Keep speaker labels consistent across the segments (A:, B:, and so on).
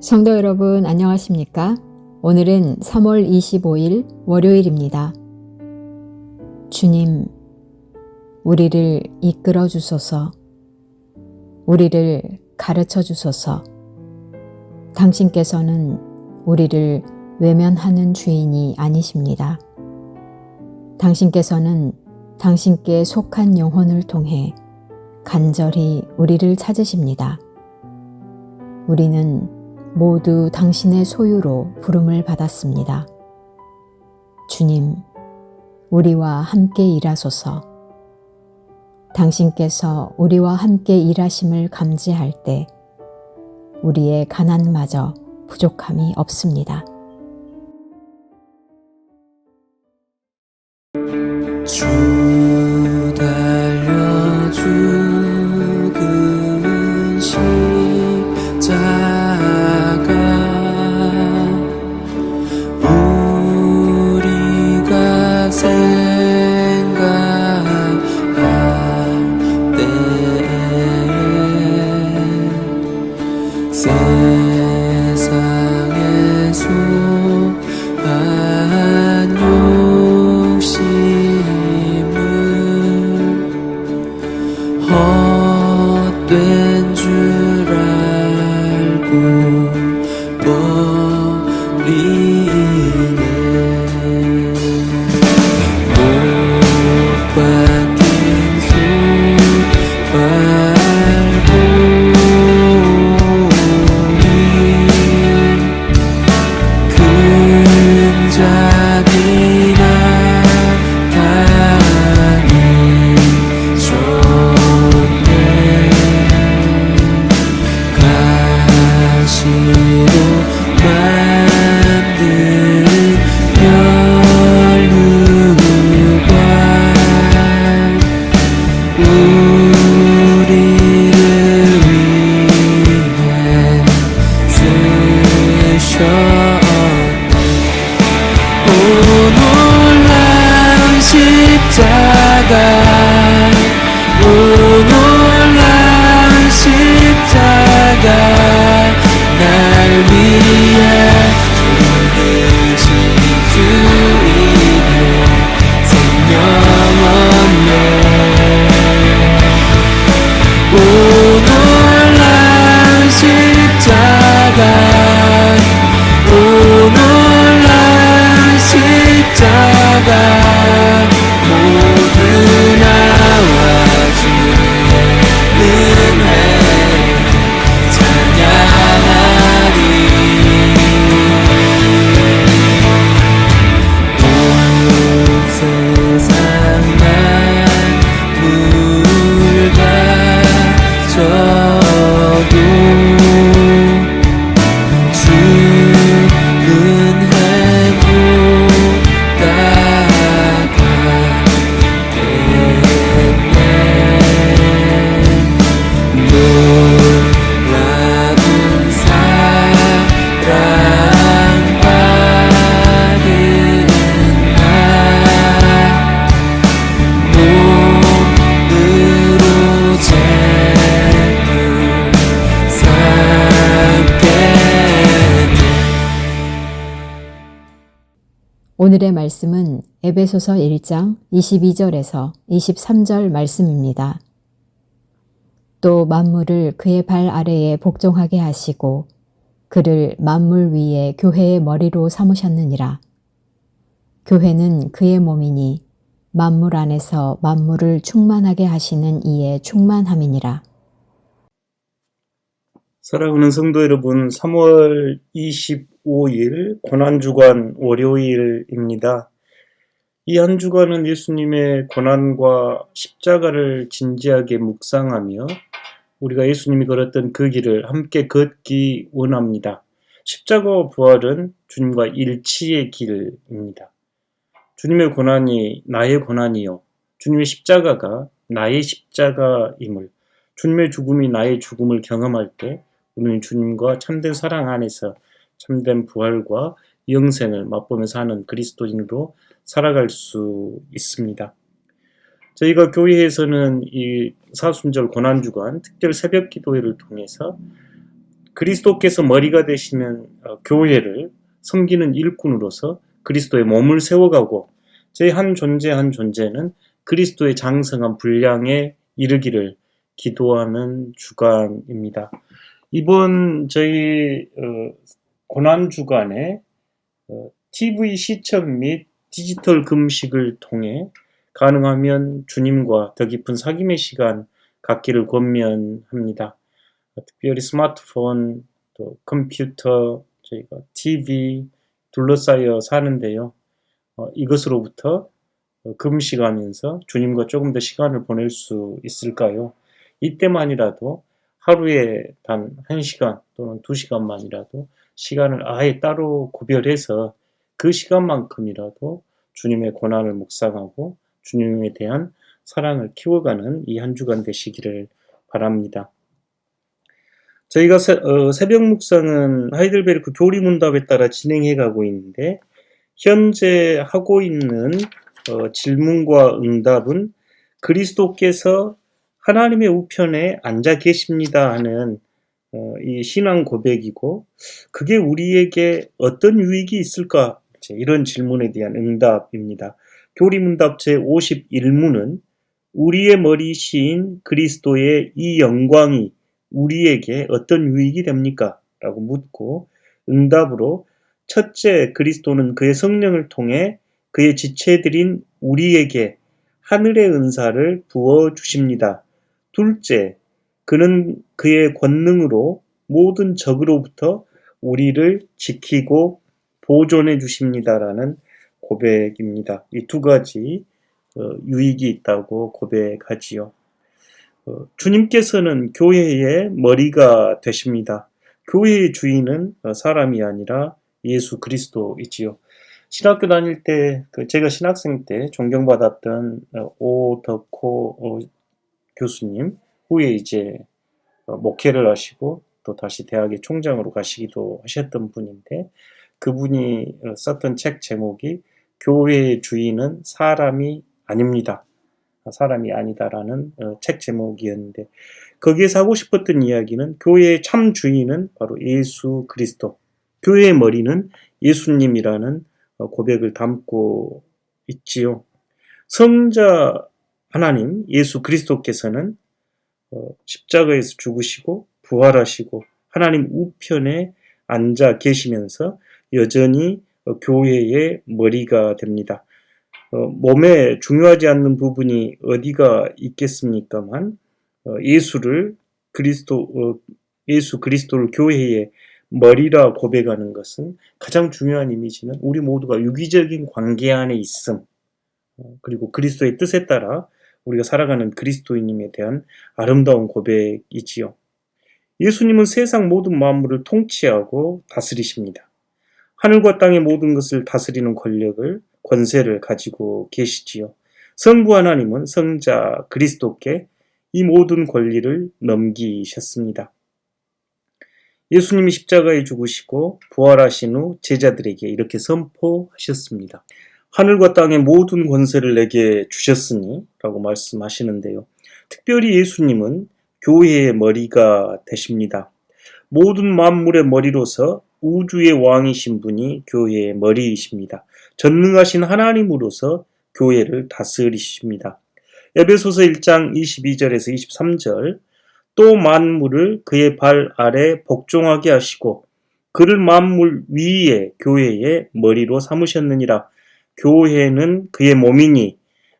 A: 성도 여러분 안녕하십니까? 오늘은 3월 25일 월요일입니다. 주님, 우리를 이끌어 주소서, 우리를 가르쳐 주소서. 당신께서는 우리를 외면하는 주인이 아니십니다. 당신께서는 당신께 속한 영혼을 통해 간절히 우리를 찾으십니다. 우리는 모두 당신의 소유로 부름을 받았습니다. 주님, 우리와 함께 일하소서. 당신께서 우리와 함께 일하심을 감지할 때 우리의 가난마저 부족함이 없습니다.
B: 주 달려 죽은 십자가 우리가 생각할 때 세상의 수많은 욕심을 헛된 줄 알고 버리네. 못 박힌 숫발고리 근잡이나 다니 줬네. 가시로 만든 멸류관 우리를 위해 쓰셨네. 오 놀라운 십자가, 오 놀라운 십자가, 날 위해 죽으신 주님의 생명 없네. 오 놀라운 십자가, 오 놀라운 십자가, 모두 나와 주의 은혜 찬양하리. 온 세상 만물 가져도 주는 해보다가겠네. 놀라운 사랑받은 나 몸으로 재물 삼겠네.
A: 오늘의 말씀은 에베소서 1장 22절에서 23절 말씀입니다. 또 만물을 그의 발 아래에 복종하게 하시고 그를 만물 위에 교회의 머리로 삼으셨느니라. 교회는 그의 몸이니 만물 안에서 만물을 충만하게 하시는 이의 충만함이니라.
C: 사랑하는 성도 여러분, 3월 25일 고난주간 월요일입니다. 이 한 주간은 예수님의 고난과 십자가를 진지하게 묵상하며 우리가 예수님이 걸었던 그 길을 함께 걷기 원합니다. 십자가와 부활은 주님과 일치의 길입니다. 주님의 고난이 나의 고난이요, 주님의 십자가가 나의 십자가임을, 주님의 죽음이 나의 죽음을 경험할 때 우리는 주님과 참된 사랑 안에서 참된 부활과 영생을 맛보며 사는 그리스도인으로 살아갈 수 있습니다. 저희가 교회에서는 이 사순절 고난주간 특별 새벽 기도회를 통해서 그리스도께서 머리가 되시는 교회를 섬기는 일꾼으로서 그리스도의 몸을 세워가고 저희 한 존재 한 존재는 그리스도의 장성한 분량에 이르기를 기도하는 주간입니다. 이번 저희 고난 주간에 TV 시청 및 디지털 금식을 통해 가능하면 주님과 더 깊은 사귐의 시간 갖기를 권면합니다. 특별히 스마트폰, 또 컴퓨터, 저희가 TV 둘러싸여 사는데요. 이것으로부터 금식하면서 주님과 조금 더 시간을 보낼 수 있을까요? 이때만이라도 하루에 단 1시간 또는 2시간만이라도 시간을 아예 따로 구별해서 그 시간만큼이라도 주님의 고난을 묵상하고 주님에 대한 사랑을 키워가는 이 한 주간 되시기를 바랍니다. 저희가 새벽 묵상은 하이델베르크 교리문답에 따라 진행해 가고 있는데 현재 하고 있는 질문과 응답은 그리스도께서 하나님의 우편에 앉아 계십니다 하는 이 신앙 고백이고 그게 우리에게 어떤 유익이 있을까? 이런 질문에 대한 응답입니다. 교리문답 제51문은 우리의 머리신 그리스도의 이 영광이 우리에게 어떤 유익이 됩니까? 라고 묻고 응답으로 첫째, 그리스도는 그의 성령을 통해 그의 지체들인 우리에게 하늘의 은사를 부어주십니다. 둘째, 그는 그의 권능으로 모든 적으로부터 우리를 지키고 보존해 주십니다라는 고백입니다. 이 두 가지 유익이 있다고 고백하지요. 주님께서는 교회의 머리가 되십니다. 교회의 주인은 사람이 아니라 예수 그리스도이지요. 신학교 다닐 때, 제가 신학생 때 존경받았던 오덕호 교수님, 후에 이제 목회를 하시고 또 다시 대학의 총장으로 가시기도 하셨던 분인데 그분이 썼던 책 제목이 교회의 주인은 사람이 아닙니다. 사람이 아니다라는 책 제목이었는데 거기에서 하고 싶었던 이야기는 교회의 참 주인은 바로 예수 그리스도, 교회의 머리는 예수님이라는 고백을 담고 있지요. 성자 하나님 예수 그리스도께서는 십자가에서 죽으시고 부활하시고 하나님 우편에 앉아 계시면서 여전히 교회의 머리가 됩니다. 몸에 중요하지 않는 부분이 어디가 있겠습니까만 예수 그리스도를 교회의 머리라 고백하는 것은 가장 중요한 이미지는 우리 모두가 유기적인 관계 안에 있음, 그리고 그리스도의 뜻에 따라 우리가 살아가는 그리스도인임에 대한 아름다운 고백이지요. 예수님은 세상 모든 만물을 통치하고 다스리십니다. 하늘과 땅의 모든 것을 다스리는 권세를 가지고 계시지요. 성부 하나님은 성자 그리스도께 이 모든 권리를 넘기셨습니다. 예수님이 십자가에 죽으시고 부활하신 후 제자들에게 이렇게 선포하셨습니다. 하늘과 땅의 모든 권세를 내게 주셨으니 라고 말씀하시는데요. 특별히 예수님은 교회의 머리가 되십니다. 모든 만물의 머리로서 우주의 왕이신 분이 교회의 머리이십니다. 전능하신 하나님으로서 교회를 다스리십니다. 에베소서 1장 22절에서 23절 또 만물을 그의 발 아래 복종하게 하시고 그를 만물 위에 교회의 머리로 삼으셨느니라. 교회는 그의 몸이니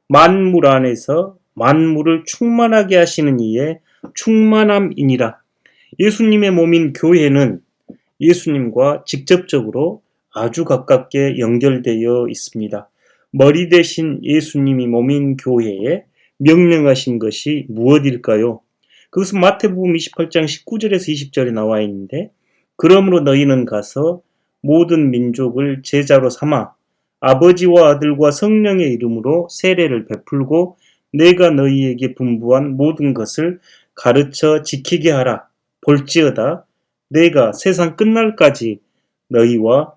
C: 만물 안에서 만물을 충만하게 하시는 이의 충만함이니라. 예수님의 몸인 교회는 예수님과 직접적으로 아주 가깝게 연결되어 있습니다. 머리 대신 예수님이 몸인 교회에 명령하신 것이 무엇일까요? 그것은 마태복음 28장 19절에서 20절에 나와 있는데 그러므로 너희는 가서 모든 민족을 제자로 삼아 아버지와 아들과 성령의 이름으로 세례를 베풀고 내가 너희에게 분부한 모든 것을 가르쳐 지키게 하라. 볼지어다 내가 세상 끝날까지 너희와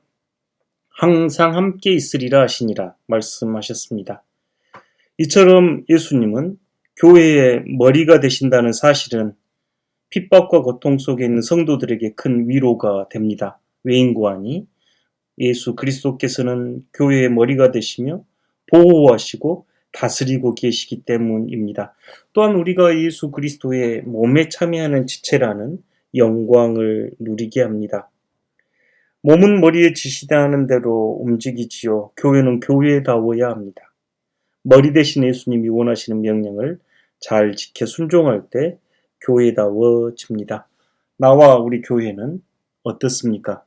C: 항상 함께 있으리라 하시니라 말씀하셨습니다. 이처럼 예수님은 교회의 머리가 되신다는 사실은 핍박과 고통 속에 있는 성도들에게 큰 위로가 됩니다. 외인고안이 예수 그리스도께서는 교회의 머리가 되시며 보호하시고 다스리고 계시기 때문입니다. 또한 우리가 예수 그리스도의 몸에 참여하는 지체라는 영광을 누리게 합니다. 몸은 머리에 지시하는 대로 움직이지요. 교회는 교회다워야 합니다. 머리 대신 예수님이 원하시는 명령을 잘 지켜 순종할 때 교회다워집니다. 나와 우리 교회는 어떻습니까?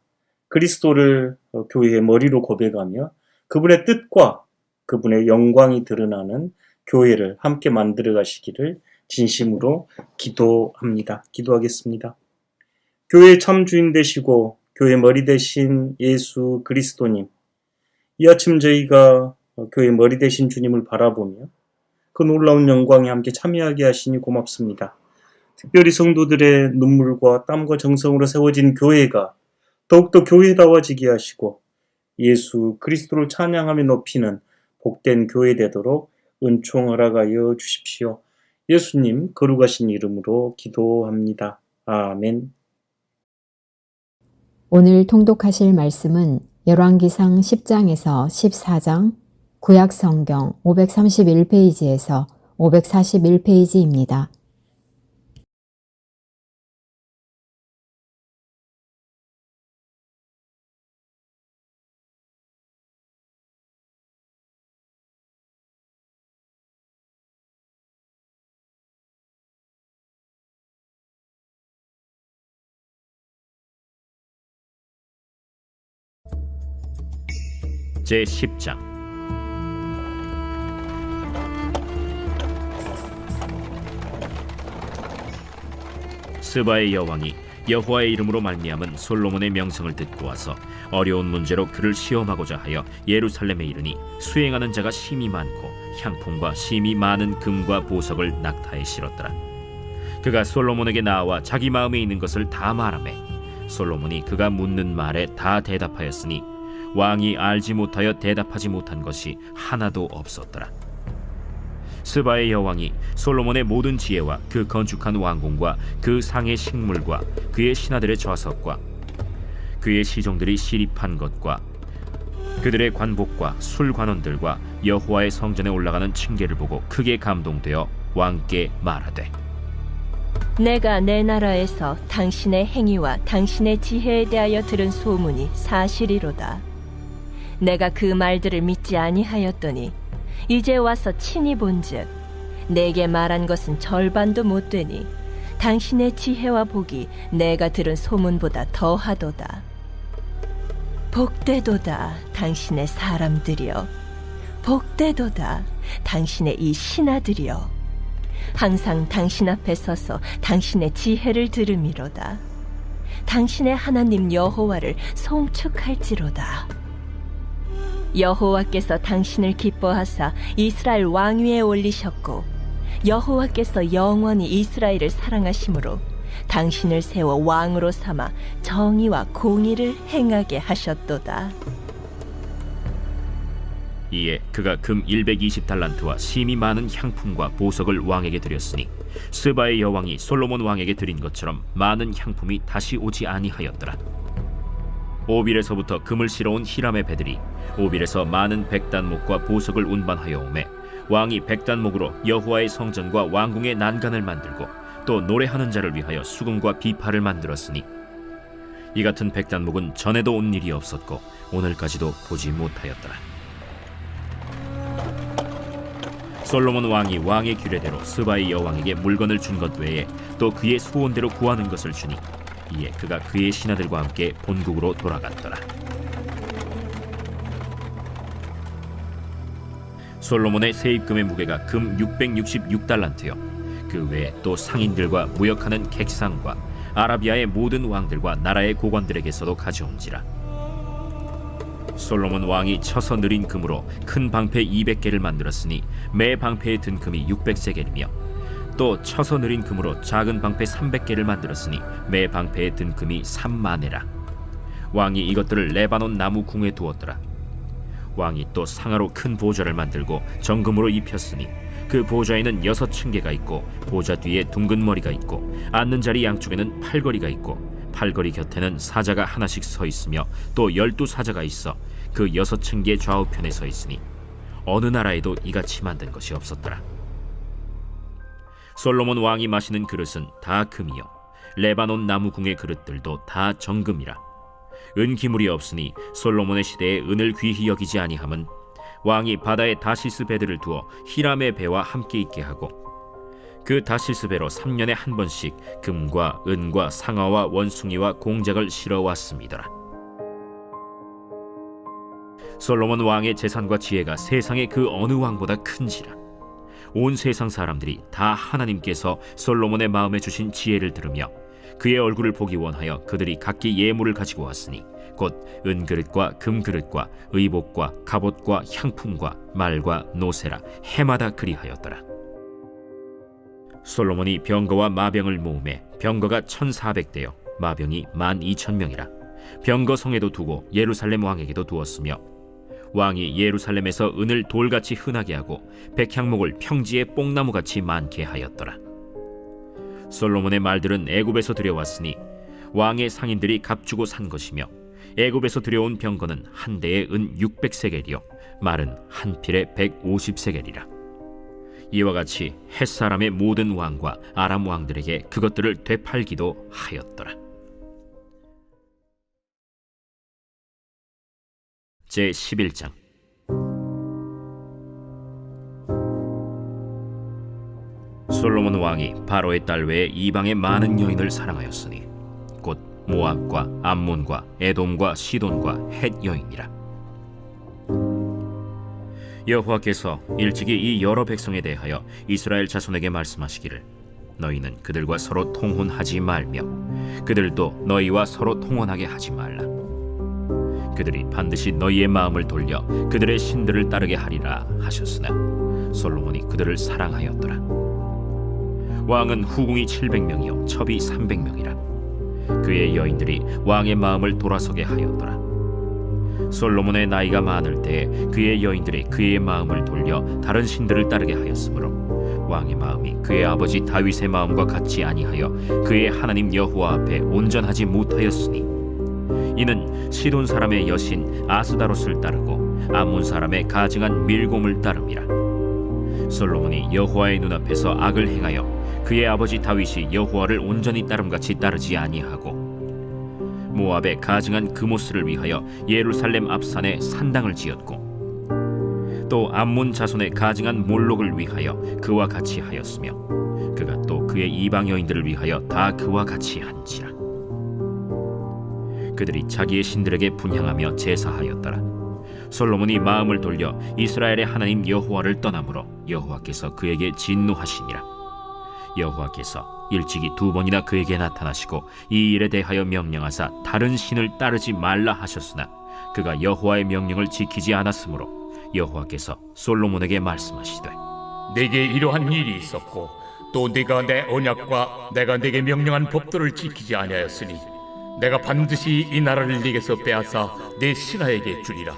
C: 그리스도를 교회의 머리로 고백하며 그분의 뜻과 그분의 영광이 드러나는 교회를 함께 만들어 가시기를 진심으로 기도합니다. 기도하겠습니다. 교회의 참 주인 되시고 교회 머리 되신 예수 그리스도님, 이 아침 저희가 교회 머리 되신 주님을 바라보며 그 놀라운 영광에 함께 참여하게 하시니 고맙습니다. 특별히 성도들의 눈물과 땀과 정성으로 세워진 교회가 더욱더 교회다워지게 하시고 예수 그리스도를 찬양하며 높이는 복된 교회 되도록 은총 허락하여 주십시오. 예수님 거룩하신 이름으로 기도합니다. 아멘.
A: 오늘 통독하실 말씀은 열왕기상 10장에서 14장, 구약성경 531페이지에서 541페이지입니다.
D: 제10장 스바의 여왕이 여호와의 이름으로 말미암은 솔로몬의 명성을 듣고 와서 어려운 문제로 그를 시험하고자 하여 예루살렘에 이르니 수행하는 자가 심히 많고 향품과 심히 많은 금과 보석을 낙타에 실었더라. 그가 솔로몬에게 나와 자기 마음에 있는 것을 다 말하매 솔로몬이 그가 묻는 말에 다 대답하였으니 왕이 알지 못하여 대답하지 못한 것이 하나도 없었더라. 스바의 여왕이 솔로몬의 모든 지혜와 그 건축한 왕궁과 그 상의 식물과 그의 신하들의 좌석과 그의 시종들이 시립한 것과 그들의 관복과 술관원들과 여호와의 성전에 올라가는 층계를 보고 크게 감동되어 왕께 말하되,
E: 내가 내 나라에서 당신의 행위와 당신의 지혜에 대하여 들은 소문이 사실이로다. 내가 그 말들을 믿지 아니하였더니 이제 와서 친히 본즉 내게 말한 것은 절반도 못 되니 당신의 지혜와 복이 내가 들은 소문보다 더하도다. 복되도다 당신의 사람들이여, 복되도다 당신의 이 신하들이여. 항상 당신 앞에 서서 당신의 지혜를 들음이로다. 당신의 하나님 여호와를 송축할지로다. 여호와께서 당신을 기뻐하사 이스라엘 왕위에 올리셨고 여호와께서 영원히 이스라엘을 사랑하심으로 당신을 세워 왕으로 삼아 정의와 공의를 행하게 하셨도다.
D: 이에 그가 금 120달란트와 심히 많은 향품과 보석을 왕에게 드렸으니 스바의 여왕이 솔로몬 왕에게 드린 것처럼 많은 향품이 다시 오지 아니하였더라. 오빌에서부터 금을 실어온 히람의 배들이 오빌에서 많은 백단목과 보석을 운반하여 오매 왕이 백단목으로 여호와의 성전과 왕궁의 난간을 만들고 또 노래하는 자를 위하여 수금과 비파를 만들었으니 이 같은 백단목은 전에도 온 일이 없었고 오늘까지도 보지 못하였더라. 솔로몬 왕이 왕의 규례대로 스바의 여왕에게 물건을 준 것 외에 또 그의 소원대로 구하는 것을 주니 이에 그가 그의 신하들과 함께 본국으로 돌아갔더라. 솔로몬의 세입금의 무게가 금 666달란트요 그 외에 또 상인들과 무역하는 객상과 아라비아의 모든 왕들과 나라의 고관들에게서도 가져온지라. 솔로몬 왕이 쳐서 느린 금으로 큰 방패 200개를 만들었으니 매 방패의 든 금이 600세겔이며 또 쳐서 느린 금으로 작은 방패 300개를 만들었으니 매 방패의 든 금이 3만에라. 왕이 이것들을 레바논 나무 궁에 두었더라. 왕이 또 상하로 큰 보좌를 만들고 정금으로 입혔으니 그 보좌에는 6층계가 있고 보좌 뒤에 둥근 머리가 있고 앉는 자리 양쪽에는 팔걸이가 있고 팔걸이 곁에는 사자가 하나씩 서 있으며 또 12사자가 있어 그 6층계 좌우편에 서 있으니 어느 나라에도 이같이 만든 것이 없었더라. 솔로몬 왕이 마시는 그릇은 다 금이요 레바논 나무궁의 그릇들도 다 정금이라. 은기물이 없으니 솔로몬의 시대에 은을 귀히 여기지 아니함은 왕이 바다에 다시스 배들을 두어 히람의 배와 함께 있게 하고 그 다시스 배로 3년에 한 번씩 금과 은과 상아와 원숭이와 공작을 실어 왔습니다. 솔로몬 왕의 재산과 지혜가 세상의 그 어느 왕보다 큰지라. 온 세상 사람들이 다 하나님께서 솔로몬의 마음에 주신 지혜를 들으며 그의 얼굴을 보기 원하여 그들이 각기 예물을 가지고 왔으니 곧 은그릇과 금그릇과 의복과 갑옷과 향품과 말과 노새라 해마다 그리하였더라. 솔로몬이 병거와 마병을 모으매 병거가 1400대요 마병이 12,000명이라. 병거 성에도 두고 예루살렘 왕에게도 두었으며 왕이 예루살렘에서 은을 돌같이 흔하게 하고 백향목을 평지에 뽕나무같이 많게 하였더라. 솔로몬의 말들은 애굽에서 들여왔으니 왕의 상인들이 값주고 산 것이며 애굽에서 들여온 병거는 한 대에 은 600세겔이요 말은 한 필에 150세겔이라. 이와 같이 헷사람의 모든 왕과 아람 왕들에게 그것들을 되팔기도 하였더라. 제11장. 솔로몬 왕이 바로의 딸 외에 이방의 많은 여인을 사랑하였으니 곧 모압과 암몬과 에돔과 시돈과 헷 여인이라. 여호와께서 일찍이 이 여러 백성에 대하여 이스라엘 자손에게 말씀하시기를 너희는 그들과 서로 통혼하지 말며 그들도 너희와 서로 통혼하게 하지 말라. 그들이 반드시 너희의 마음을 돌려 그들의 신들을 따르게 하리라 하셨으나 솔로몬이 그들을 사랑하였더라. 왕은 후궁이 700명이요 첩이 300명이라. 그의 여인들이 왕의 마음을 돌아서게 하였더라. 솔로몬의 나이가 많을 때에 그의 여인들이 그의 마음을 돌려 다른 신들을 따르게 하였으므로 왕의 마음이 그의 아버지 다윗의 마음과 같지 아니하여 그의 하나님 여호와 앞에 온전하지 못하였으니 이는 시돈 사람의 여신 아스다롯을 따르고 암몬 사람의 가증한 밀곰을 따름이라. 솔로몬이 여호와의 눈앞에서 악을 행하여 그의 아버지 다윗이 여호와를 온전히 따름같이 따르지 아니하고 모압의 가증한 그모스를 위하여 예루살렘 앞산에 산당을 지었고 또 암몬 자손의 가증한 몰록을 위하여 그와 같이 하였으며 그가 또 그의 이방 여인들을 위하여 다 그와 같이 한지라. 그들이 자기의 신들에게 분향하며 제사하였더라. 솔로몬이 마음을 돌려 이스라엘의 하나님 여호와를 떠나므로 여호와께서 그에게 진노하시니라. 여호와께서 일찍이 2번이나 그에게 나타나시고 이 일에 대하여 명령하사 다른 신을 따르지 말라 하셨으나 그가 여호와의 명령을 지키지 않았으므로 여호와께서 솔로몬에게 말씀하시되
F: 내게 이러한 일이 있었고 또 네가 내 언약과 내가 네게 명령한 법도를 지키지 아니하였으니 내가 반드시 이 나라를 네게서 빼앗아 네 신하에게 주리라.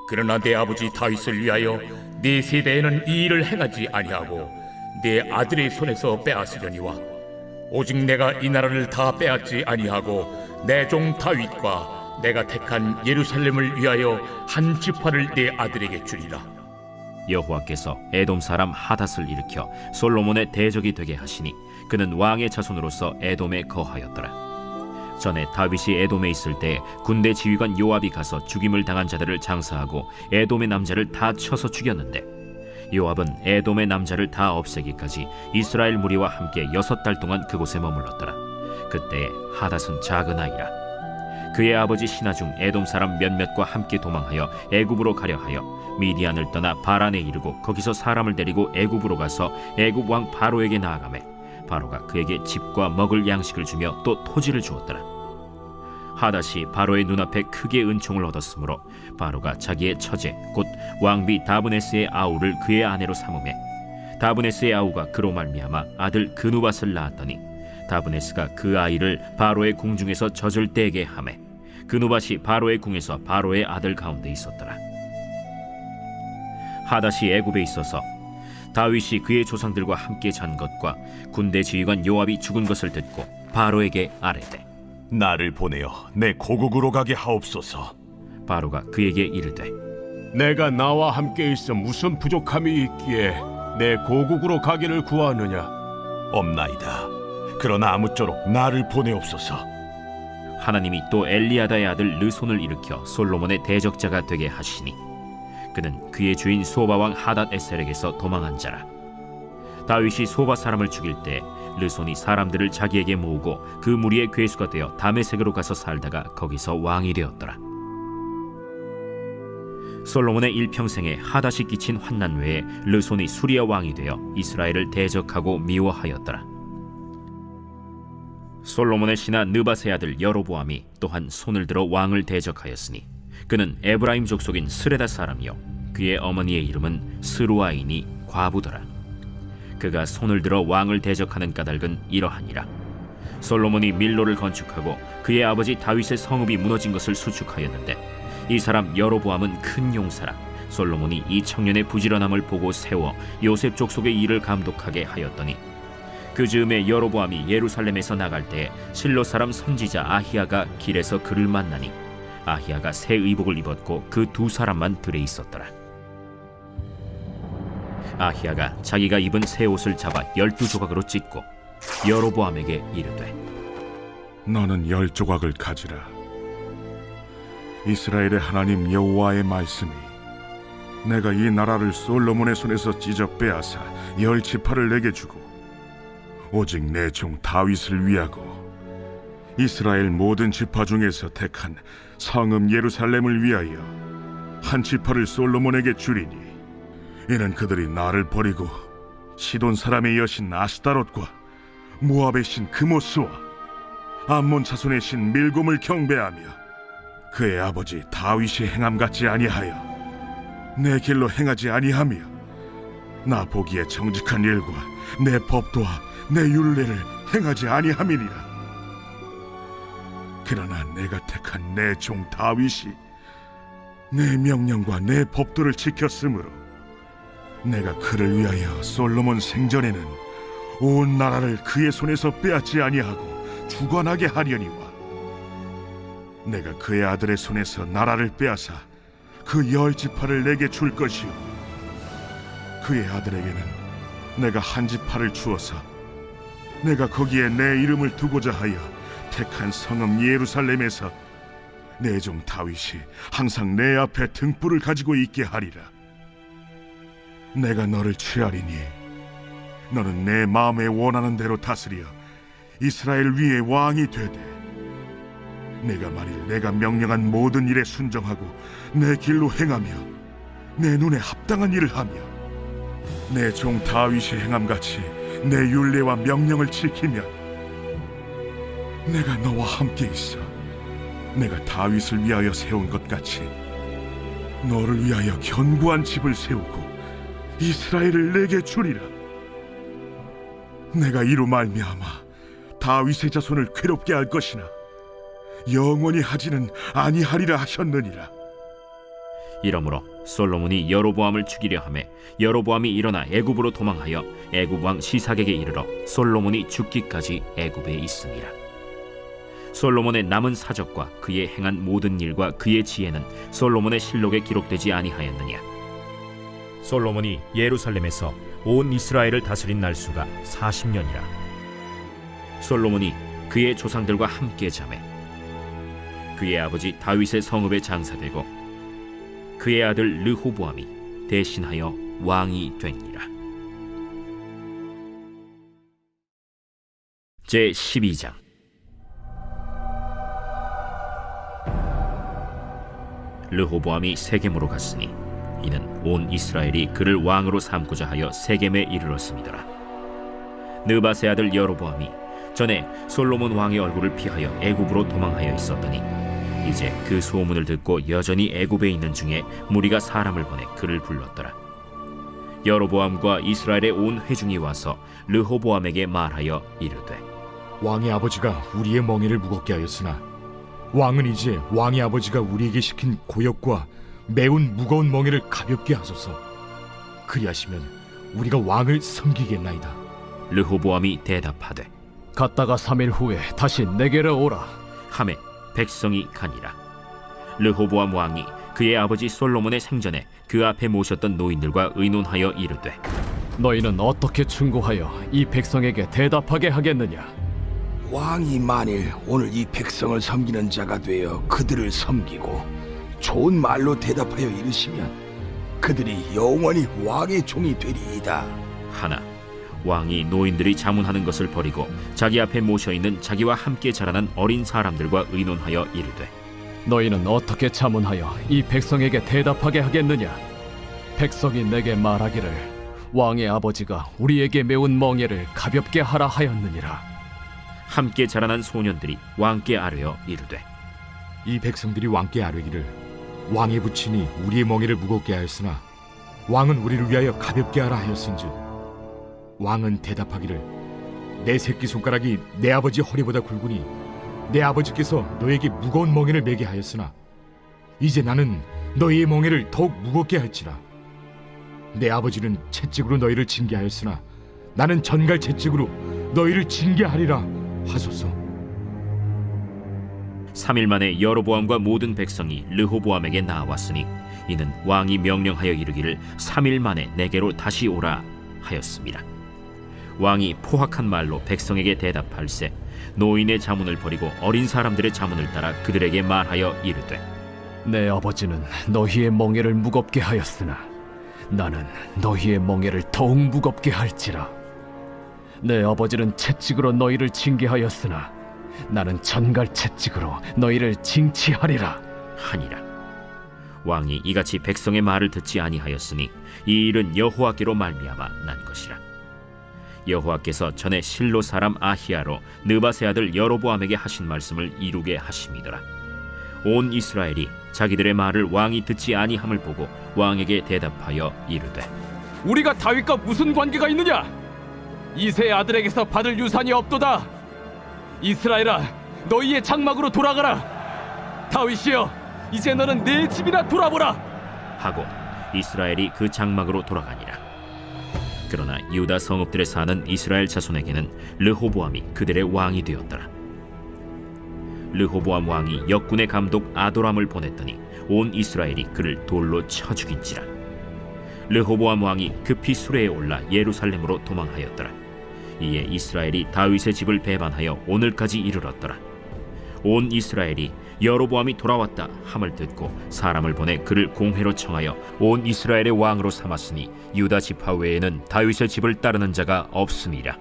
F: 그러나 내 아버지 다윗을 위하여 네 세대에는 이 일을 행하지 아니하고 네 아들의 손에서 빼앗으려니와 오직 내가 이 나라를 다 빼앗지 아니하고 내 종 다윗과 내가 택한 예루살렘을 위하여 한 지파를 네 아들에게 주리라.
D: 여호와께서 에돔 사람 하닷을 일으켜 솔로몬의 대적이 되게 하시니 그는 왕의 자손으로서 에돔에 거하였더라. 전에 다윗이 에돔에 있을 때 군대 지휘관 요압이 가서 죽임을 당한 자들을 장사하고 에돔의 남자를 다 쳐서 죽였는데 요압은 에돔의 남자를 다 없애기까지 이스라엘 무리와 함께 6달 동안 그곳에 머물렀더라. 그때에 하닷은 작은 아이라. 그의 아버지 신하 중 에돔 사람 몇몇과 함께 도망하여 애굽으로 가려 하여 미디안을 떠나 바란에 이르고 거기서 사람을 데리고 애굽으로 가서 애굽 왕 바로에게 나아가매 바로가 그에게 집과 먹을 양식을 주며 또 토지를 주었더라. 하닷이 바로의 눈앞에 크게 은총을 얻었으므로 바로가 자기의 처제 곧 왕비 다브네스의 아우를 그의 아내로 삼으매 다브네스의 아우가 그로 말미암아 아들 그누밧을 낳았더니 다브네스가 그 아이를 바로의 궁중에서 젖을 떼게 하매 그누밧이 바로의 궁에서 바로의 아들 가운데 있었더라. 하닷이 애굽에 있어서 다윗이 그의 조상들과 함께 잔 것과 군대 지휘관 요압이 죽은 것을 듣고 바로에게 아뢰되
G: 나를 보내어 내 고국으로 가게 하옵소서.
D: 바로가 그에게 이르되
G: 내가 나와 함께 있어 무슨 부족함이 있기에 내 고국으로 가기를 구하느냐? 없나이다. 그러나 아무쪼록 나를 보내옵소서.
D: 하나님이 또 엘리야다의 아들 르손을 일으켜 솔로몬의 대적자가 되게 하시니 그는 그의 주인 소바 왕 하닷 에셀에게서 도망한 자라. 다윗이 소바 사람을 죽일 때 르손이 사람들을 자기에게 모으고 그 무리의 괴수가 되어 다메섹으로 가서 살다가 거기서 왕이 되었더라. 솔로몬의 일평생에 하닷이 끼친 환난 외에 르손이 수리아 왕이 되어 이스라엘을 대적하고 미워하였더라. 솔로몬의 신하 느밧의 아들 여로보암이 또한 손을 들어 왕을 대적하였으니 그는 에브라임 족속인 스레다 사람이요 그의 어머니의 이름은 스루아이니 과부더라. 그가 손을 들어 왕을 대적하는 까닭은 이러하니라. 솔로몬이 밀로를 건축하고 그의 아버지 다윗의 성읍이 무너진 것을 수축하였는데 이 사람 여로보암은 큰 용사라. 솔로몬이 이 청년의 부지런함을 보고 세워 요셉 족속의 일을 감독하게 하였더니 그 즈음에 여로보암이 예루살렘에서 나갈 때 실로 사람 선지자 아히야가 길에서 그를 만나니 아히야가 새 의복을 입었고 그 두 사람만 들에 있었더라. 아히야가 자기가 입은 새 옷을 잡아 12조각으로 찢고 여로보암에게 이르되
H: 너는 10조각을 가지라. 이스라엘의 하나님 여호와의 말씀이 내가 이 나라를 솔로몬의 손에서 찢어 빼앗아 10지파를 내게 주고 오직 내 종 다윗을 위하고 이스라엘 모든 지파 중에서 택한 성읍 예루살렘을 위하여 한 지파를 솔로몬에게 주리니 이는 그들이 나를 버리고 시돈 사람의 여신 아스타롯과 모압의 신 그모스와 암몬 자손의 신 밀곰을 경배하며 그의 아버지 다윗이 행함 같지 아니하여 내 길로 행하지 아니하며 나 보기에 정직한 일과 내 법도와 내 율례를 행하지 아니함이니라. 그러나 내가 택한 내 종 다윗이 내 명령과 내 법도를 지켰으므로 내가 그를 위하여 솔로몬 생전에는 온 나라를 그의 손에서 빼앗지 아니하고 주관하게 하려니와 내가 그의 아들의 손에서 나라를 빼앗아 그 10지파를 내게 줄 것이요 그의 아들에게는 내가 한 지파를 주어서 내가 거기에 내 이름을 두고자 하여 택한 성읍 예루살렘에서 내 종 다윗이 항상 내 앞에 등불을 가지고 있게 하리라. 내가 너를 취하리니 너는 내 마음에 원하는 대로 다스려 이스라엘 위에 왕이 되되 내가 만일 내가 명령한 모든 일에 순종하고 내 길로 행하며 내 눈에 합당한 일을 하며 내 종 다윗이 행함같이 내 율례와 명령을 지키면 내가 너와 함께 있어 내가 다윗을 위하여 세운 것 같이 너를 위하여 견고한 집을 세우고 이스라엘을 내게 주리라. 내가 이로 말미암아 다윗의 자손을 괴롭게 할 것이나 영원히 하지는 아니하리라 하셨느니라.
D: 이러므로 솔로몬이 여로보암을 죽이려 하매 여로보암이 일어나 애굽으로 도망하여 애굽 왕 시삭에게 이르러 솔로몬이 죽기까지 애굽에 있음이라. 솔로몬의 남은 사적과 그의 행한 모든 일과 그의 지혜는 솔로몬의 실록에 기록되지 아니하였느냐. 솔로몬이 예루살렘에서 온 이스라엘을 다스린 날수가 40년이라. 솔로몬이 그의 조상들과 함께 자매 그의 아버지 다윗의 성읍에 장사되고 그의 아들 르호보암이 대신하여 왕이 되니라. 제12장. 르호보암이 세겜으로 갔으니 이는 온 이스라엘이 그를 왕으로 삼고자 하여 세겜에 이르렀음이더라. 느밧의 아들 여로보암이 전에 솔로몬 왕의 얼굴을 피하여 애굽으로 도망하여 있었더니 이제 그 소문을 듣고 여전히 애굽에 있는 중에 무리가 사람을 보내 그를 불렀더라. 여로보암과 이스라엘의 온 회중이 와서 르호보암에게 말하여 이르되
I: 왕의 아버지가 우리의 멍에를 무겁게 하였으나 왕은 이제 왕의 아버지가 우리에게 시킨 고역과 매운 무거운 멍에를 가볍게 하소서. 그리하시면 우리가 왕을 섬기겠나이다.
D: 르호보암이 대답하되
J: 갔다가 3일 후에 다시 내게로 오라.
D: 하매 백성이 가니라. 르호보암 왕이 그의 아버지 솔로몬의 생전에 그 앞에 모셨던 노인들과 의논하여 이르되
J: 너희는 어떻게 충고하여 이 백성에게 대답하게 하겠느냐?
K: 왕이 만일 오늘 이 백성을 섬기는 자가 되어 그들을 섬기고 좋은 말로 대답하여 이르시면 그들이 영원히 왕의 종이 되리이다.
D: 하나 왕이 노인들이 자문하는 것을 버리고 자기 앞에 모셔있는 자기와 함께 자라난 어린 사람들과 의논하여 이르되
J: 너희는 어떻게 자문하여 이 백성에게 대답하게 하겠느냐? 백성이 내게 말하기를 왕의 아버지가 우리에게 메운 멍에를 가볍게 하라 하였느니라.
D: 함께 자라난 소년들이 왕께 아뢰어 이르되
I: 이 백성들이 왕께 아뢰기를 왕의 부친이 우리의 멍에를 무겁게 하였으나 왕은 우리를 위하여 가볍게 하라 하였은즉 왕은 대답하기를 내 새끼손가락이 내 아버지 허리보다 굵으니 내 아버지께서 너에게 무거운 멍에를 매게 하였으나 이제 나는 너희의 멍에를 더욱 무겁게 할지라. 내 아버지는 채찍으로 너희를 징계하였으나 나는 전갈 채찍으로 너희를 징계하리라 하소서.
D: 3일 만에 여로보암과 모든 백성이 르호보암에게 나왔으니 이는 왕이 명령하여 이르기를 3일 만에 내게로 다시 오라 하였습니다. 왕이 포악한 말로 백성에게 대답할세 노인의 자문을 버리고 어린 사람들의 자문을 따라 그들에게 말하여 이르되
J: 내 아버지는 너희의 멍에를 무겁게 하였으나 나는 너희의 멍에를 더욱 무겁게 할지라. 내 아버지는 채찍으로 너희를 징계하였으나 나는 전갈 채찍으로 너희를 징치하리라
D: 하니라. 왕이 이같이 백성의 말을 듣지 아니하였으니 이 일은 여호와께로 말미암아 난 것이라. 여호와께서 전에 실로 사람 아히야로 느바세 아들 여로보암에게 하신 말씀을 이루게 하심이더라. 온 이스라엘이 자기들의 말을 왕이 듣지 아니함을 보고 왕에게 대답하여 이르되
J: 우리가 다윗과 무슨 관계가 있느냐? 이새의 아들에게서 받을 유산이 없도다. 이스라엘아, 너희의 장막으로 돌아가라. 다윗이여, 이제 너는 내 집이나 돌아보라
D: 하고 이스라엘이 그 장막으로 돌아가니라. 그러나 유다 성읍들에 사는 이스라엘 자손에게는 르호보암이 그들의 왕이 되었더라. 르호보암 왕이 역군의 감독 아도람을 보냈더니 온 이스라엘이 그를 돌로 쳐 죽인지라. 르호보암 왕이 급히 수레에 올라 예루살렘으로 도망하였더라. 이에 이스라엘이 다윗의 집을 배반하여 오늘까지 이르렀더라. 온 이스라엘이 여로보암이 돌아왔다 함을 듣고 사람을 보내 그를 공회로 청하여 온 이스라엘의 왕으로 삼았으니 유다 지파 외에는 다윗의 집을 따르는 자가 없음이라.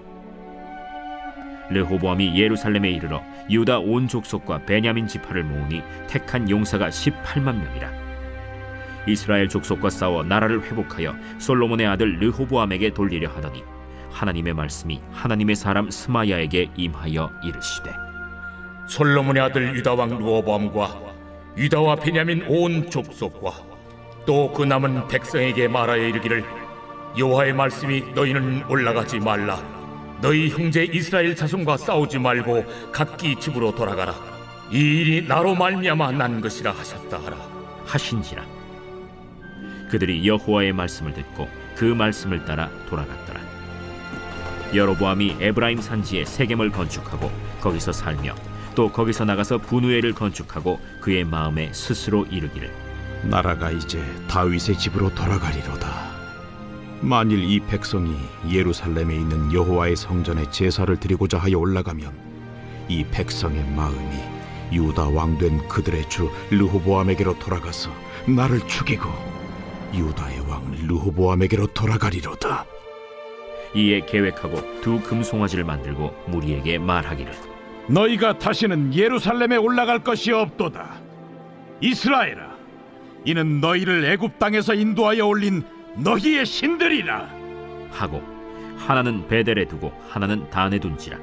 D: 르호보암이 예루살렘에 이르러 유다 온 족속과 베냐민 지파를 모으니 택한 용사가 18만 명이라. 이스라엘 족속과 싸워 나라를 회복하여 솔로몬의 아들 르호보암에게 돌리려 하더니 하나님의 말씀이 하나님의 사람 스마야에게 임하여 이르시되
F: 솔로몬의 아들 유다 왕 르호보암과 유다와 베냐민 온 족속과 또 그 남은 백성에게 말하여 이르기를 여호와의 말씀이 너희는 올라가지 말라. 너희 형제 이스라엘 자손과 싸우지 말고 각기 집으로 돌아가라. 이 일이 나로 말미암아 난 것이라 하셨다 하라
D: 하신지라. 그들이 여호와의 말씀을 듣고 그 말씀을 따라 돌아갔더라. 여로보암이 에브라임 산지에 세겜을 건축하고 거기서 살며 또 거기서 나가서 분우엘을 건축하고 그의 마음에 스스로 이르기를
H: 나라가 이제 다윗의 집으로 돌아가리로다. 만일 이 백성이 예루살렘에 있는 여호와의 성전에 제사를 드리고자 하여 올라가면 이 백성의 마음이 유다 왕된 그들의 주 르호보암에게로 돌아가서 나를 죽이고 유다의 왕 르호보암에게로 돌아가리로다.
D: 이에 계획하고 두 금송아지를 만들고 무리에게 말하기를
G: 너희가 다시는 예루살렘에 올라갈 것이 없도다. 이스라엘아, 이는 너희를 애굽 땅에서 인도하여 올린 너희의 신들이라
D: 하고 하나는 베델에 두고 하나는 단에 둔지라.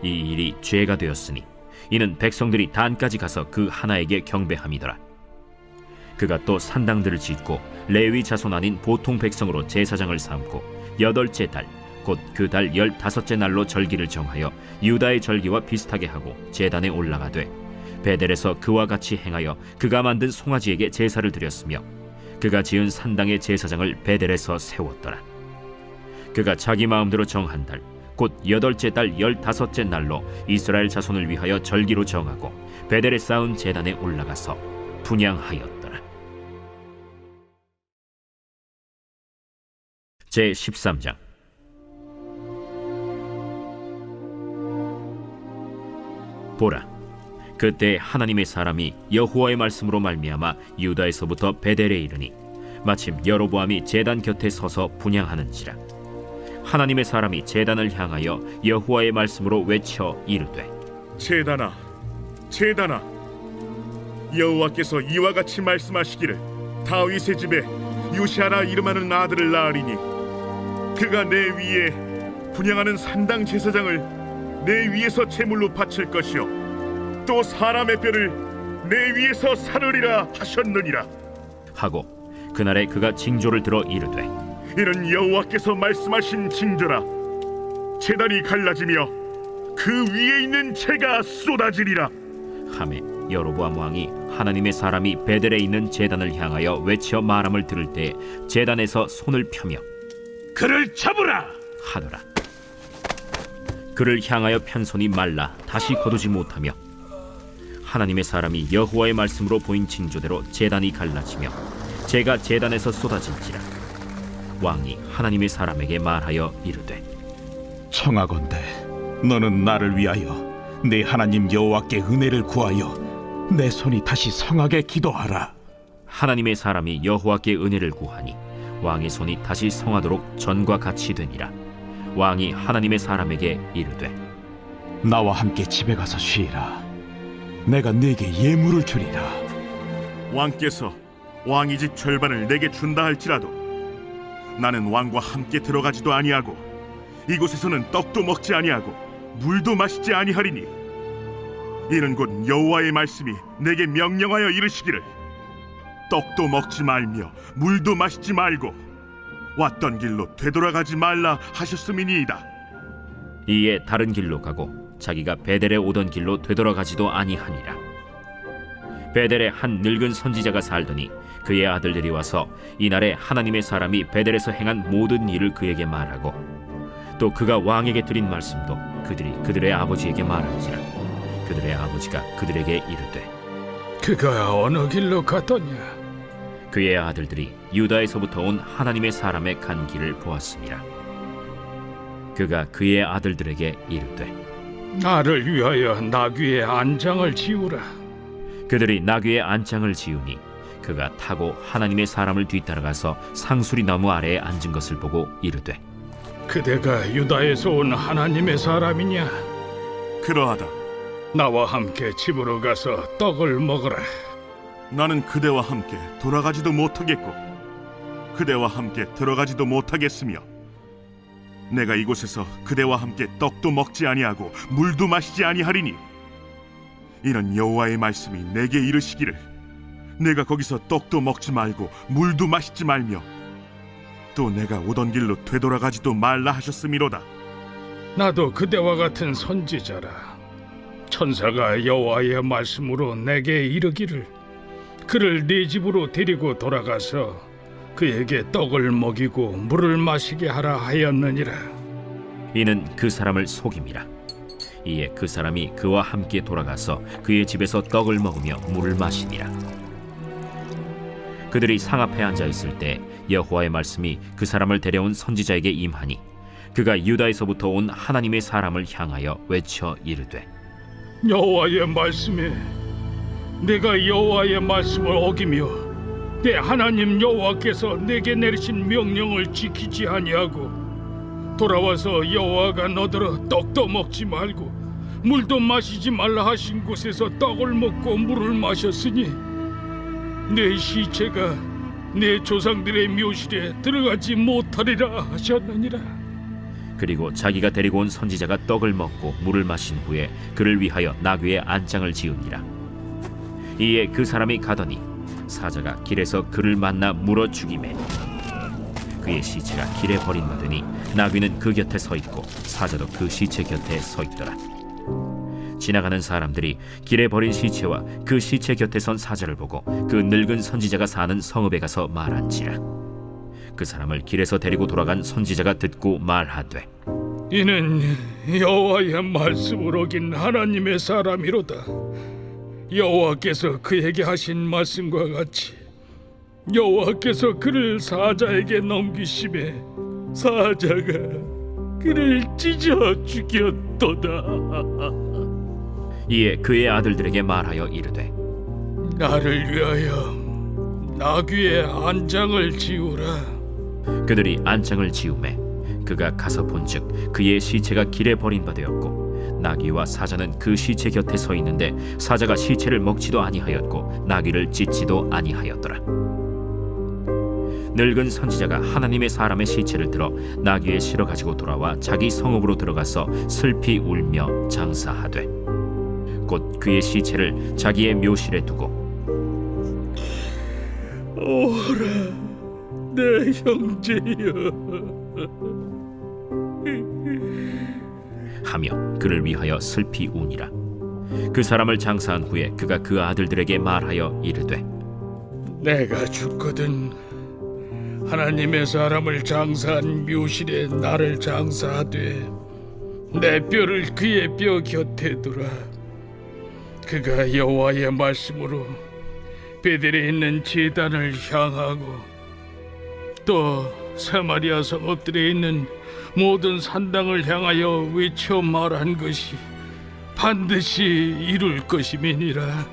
D: 이 일이 죄가 되었으니 이는 백성들이 단까지 가서 그 하나에게 경배함이더라. 그가 또 산당들을 짓고 레위 자손 아닌 보통 백성으로 제사장을 삼고 8째 달 곧 그 달 15째 날로 절기를 정하여 유다의 절기와 비슷하게 하고 제단에 올라가되 베델에서 그와 같이 행하여 그가 만든 송아지에게 제사를 드렸으며 그가 지은 산당의 제사장을 베델에서 세웠더라. 그가 자기 마음대로 정한 달, 곧 8째 달 15째 날로 이스라엘 자손을 위하여 절기로 정하고 베델에 쌓은 제단에 올라가서 분향하였더라. 제 13장. 보라, 그때 하나님의 사람이 여호와의 말씀으로 말미암아 유다에서부터 베델에 이르니 마침 여로보암이 제단 곁에 서서 분향하는지라. 하나님의 사람이 제단을 향하여 여호와의 말씀으로 외쳐 이르되,
H: 제단아, 제단아, 여호와께서 이와 같이 말씀하시기를 다윗의 집에 요시아라 이름하는 아들을 낳으리니 그가 내 위에 분향하는 산당 제사장을 내 위에서 제물로 바칠 것이요 또 사람의 뼈를 내 위에서 사르리라 하셨느니라
D: 하고 그날에 그가 징조를 들어 이르되,
H: 이는 여호와께서 말씀하신 징조라. 제단이 갈라지며 그 위에 있는 재가 쏟아지리라
D: 하매 여로보암 왕이 하나님의 사람이 베델에 있는 제단을 향하여 외쳐 말함을 들을 때 제단에서 손을 펴며
G: 그를 잡으라
D: 하더라. 그를 향하여 편 손이 말라 다시 거두지 못하며 하나님의 사람이 여호와의 말씀으로 보인 징조대로 제단이 갈라지며 재가 제단에서 쏟아질지라. 왕이 하나님의 사람에게 말하여 이르되,
G: 청하건대 너는 나를 위하여 내 하나님 여호와께 은혜를 구하여 내 손이 다시 성하게 기도하라.
D: 하나님의 사람이 여호와께 은혜를 구하니 왕의 손이 다시 성하도록 전과 같이 되니라. 왕이 하나님의 사람에게 이르되,
G: 나와 함께 집에 가서 쉬라. 내가 네게 예물을 주리라.
H: 왕께서 왕의 집 절반을 내게 준다 할지라도 나는 왕과 함께 들어가지도 아니하고 이곳에서는 떡도 먹지 아니하고 물도 마시지 아니하리니 이는 곧 여호와의 말씀이 내게 명령하여 이르시기를 떡도 먹지 말며 물도 마시지 말고 왔던 길로 되돌아가지 말라 하셨음이니이다.
D: 이에 다른 길로 가고 자기가 베델에 오던 길로 되돌아가지도 아니하니라. 베델에 한 늙은 선지자가 살더니 그의 아들들이 와서 이날에 하나님의 사람이 베델에서 행한 모든 일을 그에게 말하고 또 그가 왕에게 드린 말씀도 그들이 그들의 아버지에게 말한지라. 그들의 아버지가 그들에게 이르되,
K: 그가 어느 길로 갔더냐?
D: 그의 아들들이 유다에서부터 온 하나님의 사람의 간 길을 보았습니다. 그가 그의 아들들에게 이르되,
K: 나를 위하여 나귀의 안장을 지우라.
D: 그들이 나귀의 안장을 지으니 그가 타고 하나님의 사람을 뒤따라가서 상수리 나무 아래에 앉은 것을 보고 이르되,
K: 그대가 유다에서 온 하나님의 사람이냐?
H: 그러하다.
K: 나와 함께 집으로 가서 떡을 먹으라.
H: 나는 그대와 함께 돌아가지도 못하겠고 그대와 함께 들어가지도 못하겠으며 내가 이곳에서 그대와 함께 떡도 먹지 아니하고 물도 마시지 아니하리니 이는 여호와의 말씀이 내게 이르시기를 내가 거기서 떡도 먹지 말고 물도 마시지 말며 또 내가 오던 길로 되돌아가지도 말라 하셨음이로다.
K: 나도 그대와 같은 선지자라. 천사가 여호와의 말씀으로 내게 이르기를 그를 네 집으로 데리고 돌아가서 그에게 떡을 먹이고 물을 마시게 하라 하였느니라.
D: 이는 그 사람을 속임이라. 이에 그 사람이 그와 함께 돌아가서 그의 집에서 떡을 먹으며 물을 마시니라. 그들이 상 앞에 앉아 있을 때 여호와의 말씀이 그 사람을 데려온 선지자에게 임하니 그가 유다에서부터 온 하나님의 사람을 향하여 외쳐 이르되,
K: 여호와의 말씀에 내가 여호와의 말씀을 어기며 내 하나님 여호와께서 내게 내리신 명령을 지키지 아니하고 돌아와서 여호와가 너더러 떡도 먹지 말고 물도 마시지 말라 하신 곳에서 떡을 먹고 물을 마셨으니 내 시체가 내 조상들의 묘실에 들어가지 못하리라 하셨느니라.
D: 그리고 자기가 데리고 온 선지자가 떡을 먹고 물을 마신 후에 그를 위하여 나귀의 안장을 지으니라. 이에 그 사람이 가더니 사자가 길에서 그를 만나 물어 죽이매 그의 시체가 길에 버림받으니 나귀는 그 곁에 서 있고 사자도 그 시체 곁에 서 있더라. 지나가는 사람들이 길에 버린 시체와 그 시체 곁에 선 사자를 보고 그 늙은 선지자가 사는 성읍에 가서 말한지라. 그 사람을 길에서 데리고 돌아간 선지자가 듣고 말하되
F: 이는 여호와의 말씀을 어긴 하나님의 사람이로다. 여호와께서 그에게 하신 말씀과 같이 여호와께서 그를 사자에게 넘기심에 사자가 그를 찢어 죽였도다.
D: 이에 그의 아들들에게 말하여 이르되
F: 나를 위하여 나귀의 안장을 지우라.
D: 그들이 안장을 지우매 그가 가서 본즉 그의 시체가 길에 버린 바 되었고 나귀와 사자는 그 시체 곁에 서 있는데 사자가 시체를 먹지도 아니하였고 나귀를 찢지도 아니하였더라. 늙은 선지자가 하나님의 사람의 시체를 들어 나귀에 실어 가지고 돌아와 자기 성읍으로 들어가서 슬피 울며 장사하되 곧 그의 시체를 자기의 묘실에 두고
F: 오라 내 형제여
D: 하며 그를 위하여 슬피 우니라. 그 사람을 장사한 후에 그가 그 아들들에게 말하여 이르되
F: 내가 죽거든 하나님의 사람을 장사한 묘실에 나를 장사하되 내 뼈를 그의 뼈 곁에 두라. 그가 여호와의 말씀으로 베델에 있는 제단을 향하고 또 사마리아 성읍들에 있는 모든 산당을 향하여 외쳐 말한 것이 반드시 이룰 것임이니라.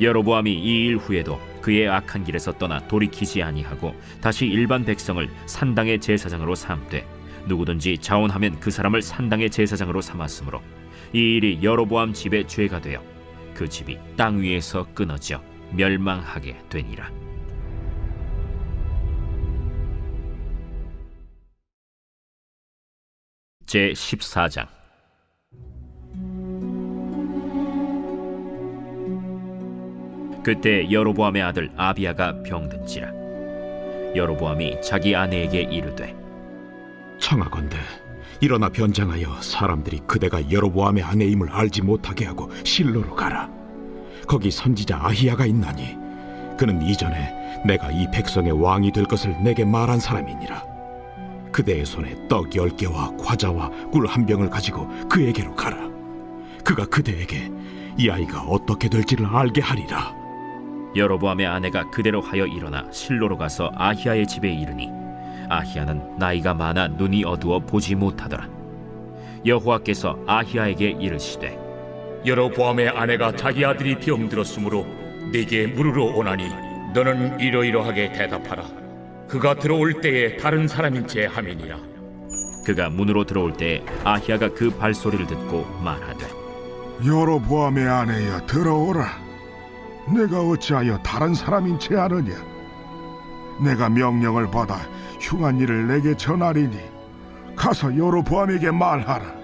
D: 여로보암이 이 일 후에도 그의 악한 길에서 떠나 돌이키지 아니하고 다시 일반 백성을 산당의 제사장으로 삼되 누구든지 자원하면 그 사람을 산당의 제사장으로 삼았으므로 이 일이 여로보암 집의 죄가 되어 그 집이 땅 위에서 끊어져 멸망하게 되니라. 제 14장. 그때 여로보암의 아들 아비야가 병든지라. 여로보암이 자기 아내에게 이르되
L: 청하건대 일어나 변장하여 사람들이 그대가 여로보암의 아내임을 알지 못하게 하고 실로로 가라. 거기 선지자 아히야가 있나니 그는 이전에 내가 이 백성의 왕이 될 것을 내게 말한 사람이니라. 그대의 손에 떡 10개와 과자와 꿀 1병을 가지고 그에게로 가라. 그가 그대에게 이 아이가 어떻게 될지를 알게 하리라.
D: 여로보암의 아내가 그대로 하여 일어나 실로로 가서 아히야의 집에 이르니 아히야는 나이가 많아 눈이 어두워 보지 못하더라. 여호와께서 아히야에게 이르시되
F: 여로보암의 아내가 자기 아들이 병들었으므로 네게 물으러 오나니 너는 이러이러하게 대답하라. 그가 들어올 때에 다른 사람인 체 함이니라.
D: 그가 문으로 들어올 때에 아히야가 그 발소리를 듣고 말하되
H: 여로보암의 아내여 들어오라. 내가 어찌하여 다른 사람인 채 하느냐. 내가 명령을 받아 흉한 일을 내게 전하리니 가서 여로보암에게 말하라.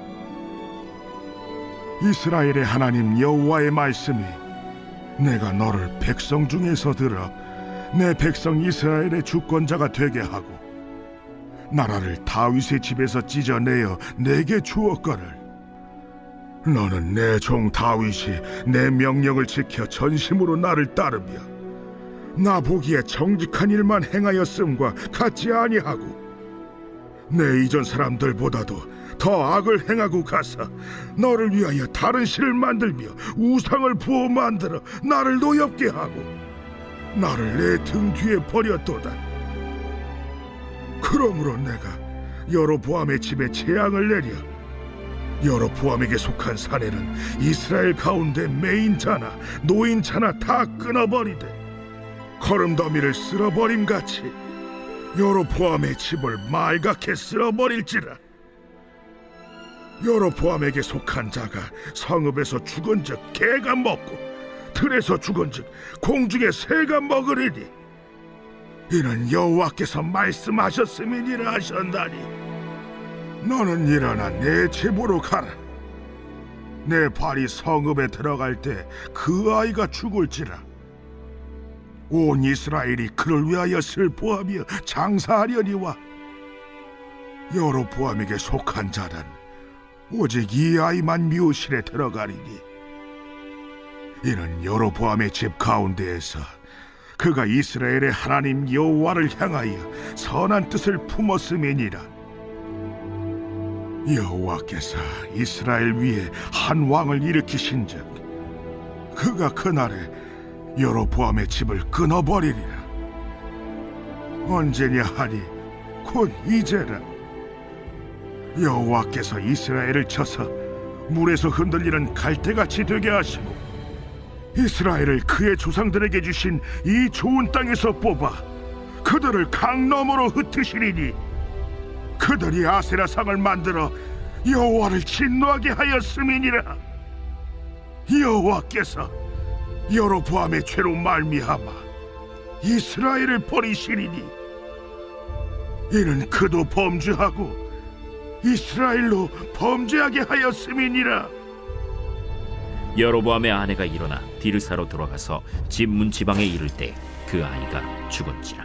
H: 이스라엘의 하나님 여호와의 말씀이 내가 너를 백성 중에서 들어 내 백성 이스라엘의 주권자가 되게 하고 나라를 다윗의 집에서 찢어내어 내게 주었거늘 너는 내 종 다윗이 내 명령을 지켜 전심으로 나를 따르며 나 보기에 정직한 일만 행하였음과 같지 아니하고 내 이전 사람들보다도 더 악을 행하고 가서 너를 위하여 다른 신을 만들며 우상을 부어 만들어 나를 노엽게 하고 나를 내 등 뒤에 버렸도다. 그러므로 내가 여로보암의 집에 재앙을 내려 여로보암에게 속한 사내는 이스라엘 가운데 매인자나 노인자나 다 끊어버리되 거름더미를 쓸어버림같이 여로보암의 집을 말갛게 쓸어버릴지라. 여로보암에게 속한 자가 성읍에서 죽은즉 개가 먹고 들에서 죽은즉 공중의 새가 먹으리니 이는 여호와께서 말씀하셨음이니라 하셨나니 너는 일어나 내 집으로 가라. 내 발이 성읍에 들어갈 때 그 아이가 죽을지라. 온 이스라엘이 그를 위하여 슬퍼하며 장사하려니와 여로보암에게 속한 자는 오직 이 아이만 묘실에 들어가리니 이는 여로보암의 집 가운데에서 그가 이스라엘의 하나님 여호와를 향하여 선한 뜻을 품었음이니라. 여호와께서 이스라엘 위에 한 왕을 일으키신즉 그가 그날에 여로보암의 집을 끊어버리리라. 언제냐 하니 곧 이제라. 여호와께서 이스라엘을 쳐서 물에서 흔들리는 갈대같이 되게 하시고 이스라엘을 그의 조상들에게 주신 이 좋은 땅에서 뽑아 그들을 강 너머로 흩으시리니 그들이 아세라 상을 만들어 여호와를 진노하게 하였음이니라. 여호와께서 여로보암의 죄로 말미암아 이스라엘을 버리시리니 이는 그도 범죄하고 이스라엘로 범죄하게 하였음이니라.
D: 여로보암의 아내가 일어나 디르사로 돌아가서 집 문 지방에 이를 때 그 아이가 죽었지라.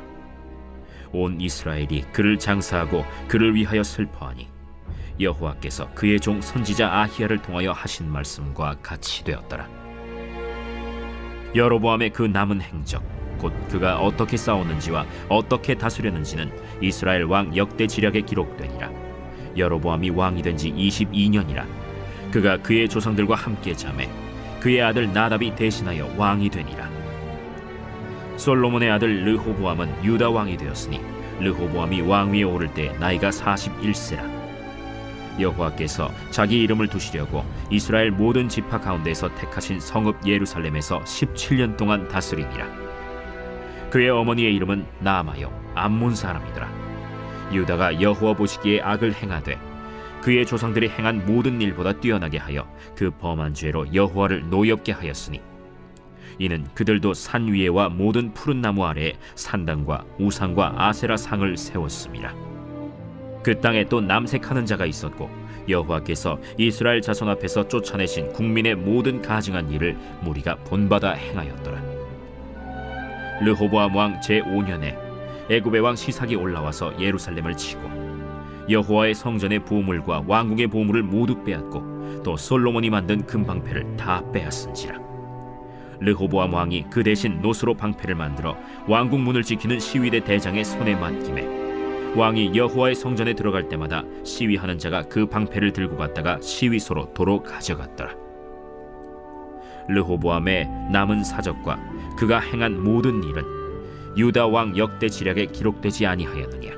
D: 온 이스라엘이 그를 장사하고 그를 위하여 슬퍼하니 여호와께서 그의 종 선지자 아히야를 통하여 하신 말씀과 같이 되었더라. 여로보암의 그 남은 행적 곧 그가 어떻게 싸웠는지와 어떻게 다스렸는지는 이스라엘 왕 역대 지략에 기록되니라. 여로보암이 왕이 된 지 22년이라. 그가 그의 조상들과 함께 자매 그의 아들 나답이 대신하여 왕이 되니라. 솔로몬의 아들 르호보암은 유다 왕이 되었으니 르호보암이 왕 위에 오를 때 나이가 41세라. 여호와께서 자기 이름을 두시려고 이스라엘 모든 지파 가운데서 택하신 성읍 예루살렘에서 17년 동안 다스리니라. 그의 어머니의 이름은 나아마요 암몬 사람이더라. 유다가 여호와 보시기에 악을 행하되 그의 조상들이 행한 모든 일보다 뛰어나게 하여 그 범한 죄로 여호와를 노엽게 하였으니 이는 그들도 산 위에와 모든 푸른 나무 아래에 산당과 우상과 아세라 상을 세웠습니다. 그 땅에 또 남색하는 자가 있었고 여호와께서 이스라엘 자손 앞에서 쫓아내신 국민의 모든 가증한 일을 무리가 본받아 행하였더라. 르호보암 왕 제5년에 애굽의 왕 시삭이 올라와서 예루살렘을 치고 여호와의 성전의 보물과 왕궁의 보물을 모두 빼앗고 또 솔로몬이 만든 금방패를 다 빼앗은지라. 르호보암 왕이 그 대신 노스로 방패를 만들어 왕궁 문을 지키는 시위대 대장의 손에 맡김에 왕이 여호와의 성전에 들어갈 때마다 시위하는 자가 그 방패를 들고 갔다가 시위소로 도로 가져갔더라. 르호보암의 남은 사적과 그가 행한 모든 일은 유다 왕 역대 지략에 기록되지 아니하였느냐.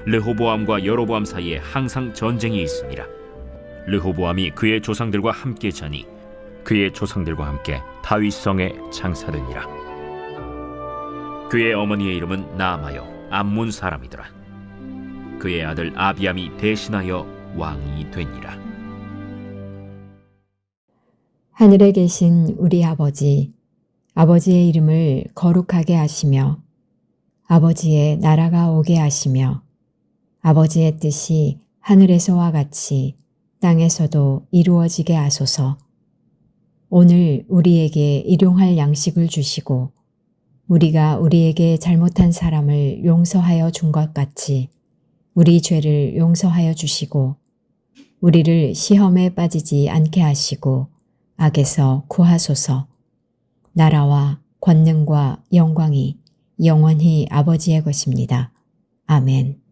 D: 르호보암과 여로보암 사이에 항상 전쟁이 있으니라. 르호보암이 그의 조상들과 함께 자니 그의 조상들과 함께 다윗성에 장사되니라. 그의 어머니의 이름은 나아마요 암몬 사람이더라. 그의 아들 아비암이 대신하여 왕이 되니라.
A: 하늘에 계신 우리 아버지, 아버지의 이름을 거룩하게 하시며 아버지의 나라가 오게 하시며 아버지의 뜻이 하늘에서와 같이 땅에서도 이루어지게 하소서. 오늘 우리에게 일용할 양식을 주시고 우리가 우리에게 잘못한 사람을 용서하여 준 것 같이 우리 죄를 용서하여 주시고 우리를 시험에 빠지지 않게 하시고 악에서 구하소서. 나라와 권능과 영광이 영원히 아버지의 것입니다. 아멘.